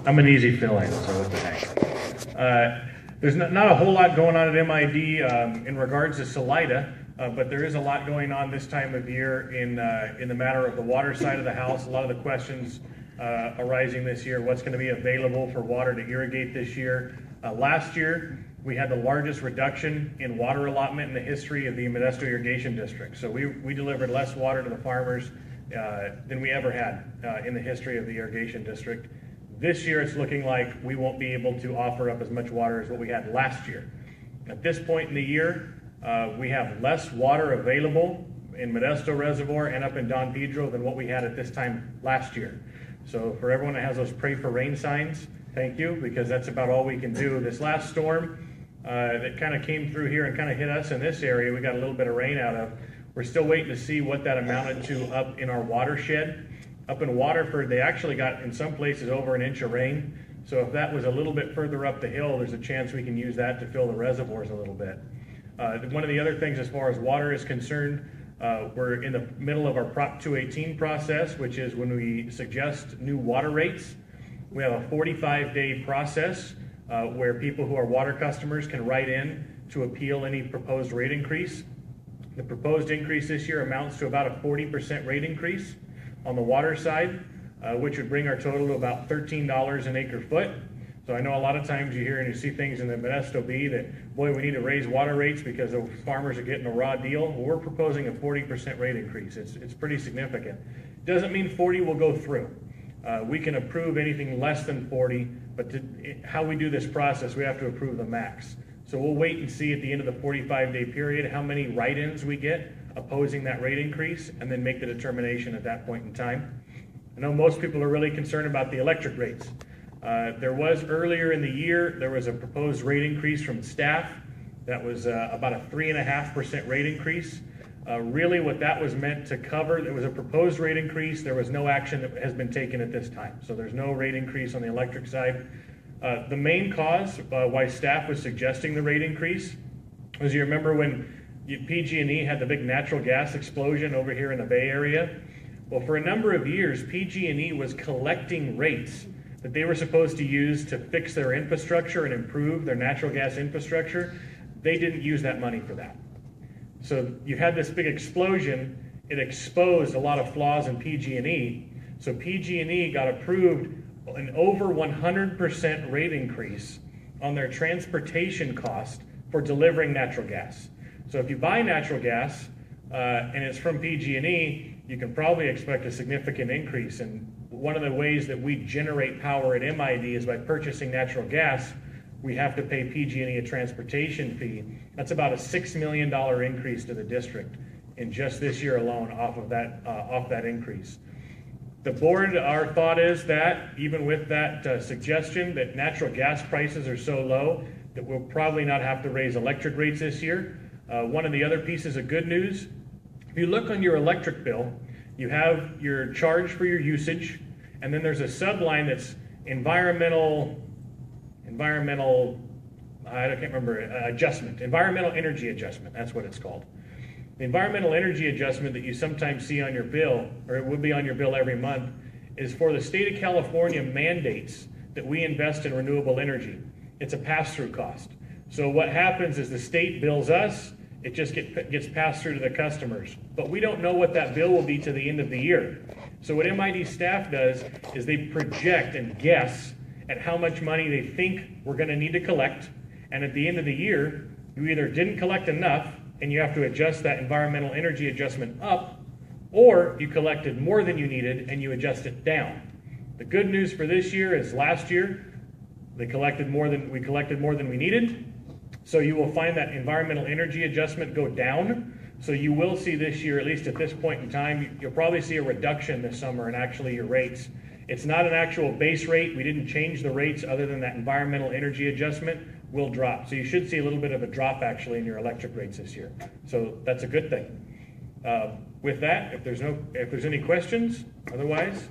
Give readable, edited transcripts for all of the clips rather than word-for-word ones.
I'm an easy fill-in, so what the heck. There's not a whole lot going on at MID in regards to Salida, but there is a lot going on this time of year in the matter of the water side of the house. A lot of the questions arising this year, what's going to be available for water to irrigate this year. Last year, we had the largest reduction in water allotment in the history of the Modesto Irrigation District. So we delivered less water to the farmers than we ever had in the history of the irrigation district. This year, it's looking like we won't be able to offer up as much water as what we had last year. At this point in the year, we have less water available in Modesto Reservoir and up in Don Pedro than what we had at this time last year. So for everyone that has those pray for rain signs, thank you, because that's about all we can do. This last storm that kind of came through here and kind of hit us in this area, we got a little bit of rain out of. We're still waiting to see what that amounted to up in our watershed. Up in Waterford, they actually got, in some places, over an inch of rain. So if that was a little bit further up the hill, there's a chance we can use that to fill the reservoirs a little bit. One of the other things as far as water is concerned, we're in the middle of our Prop 218 process, which is when we suggest new water rates. We have a 45-day process where people who are water customers can write in to appeal any proposed rate increase. The proposed increase this year amounts to about a 40% rate increase on the water side, which would bring our total to about $13 an acre foot. So I know a lot of times you hear and you see things in the Modesto B that, boy, we need to raise water rates because the farmers are getting a raw deal. Well, we're proposing a 40% rate increase. It's pretty significant. Doesn't mean 40 will go through. We can approve anything less than 40, but how we do this process, we have to approve the max. So we'll wait and see at the end of the 45-day period how many write-ins we get opposing that rate increase, and then make the determination at that point in time. I know most people are really concerned about the electric rates. There was earlier in the year, there was a proposed rate increase from staff that was about a 3.5% rate increase. Really what that was meant to cover, there was a proposed rate increase, there was no action that has been taken at this time. So there's no rate increase on the electric side. The main cause why staff was suggesting the rate increase was, you remember when PG&E had the big natural gas explosion over here in the Bay Area? Well, for a number of years, PG&E was collecting rates that they were supposed to use to fix their infrastructure and improve their natural gas infrastructure. They didn't use that money for that. So you had this big explosion. It exposed a lot of flaws in PG&E. So PG&E got approved an over 100% rate increase on their transportation cost for delivering natural gas. So if you buy natural gas and it's from PG&E, you can probably expect a significant increase. And one of the ways that we generate power at MID is by purchasing natural gas. We have to pay PG&E a transportation fee. That's about a $6 million increase to the district in just this year alone off that increase. The board, our thought is that even with that suggestion that natural gas prices are so low that we'll probably not have to raise electric rates this year. One of the other pieces of good news, if you look on your electric bill, you have your charge for your usage, and then there's a subline that's environmental, I can't remember, adjustment, environmental energy adjustment, that's what it's called. The environmental energy adjustment that you sometimes see on your bill, or it would be on your bill every month, is for the state of California mandates that we invest in renewable energy. It's a pass-through cost. So what happens is the state bills us, it just gets passed through to the customers. But we don't know what that bill will be to the end of the year. So what MID staff does is they project and guess at how much money they think we're going to need to collect. And at the end of the year, you either didn't collect enough and you have to adjust that environmental energy adjustment up, or you collected more than you needed and you adjust it down. The good news for this year is last year, we collected more than we needed. So you will find that environmental energy adjustment go down. So you will see this year, at least at this point in time, you'll probably see a reduction this summer in actually your rates. It's not an actual base rate. We didn't change the rates other than that environmental energy adjustment will drop. So you should see a little bit of a drop actually in your electric rates this year. So that's a good thing. With that, if there's any questions, otherwise.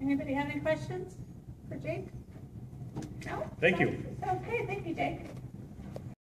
Anybody have any questions for Jake? No? Thank you. Okay, thank you, Jake.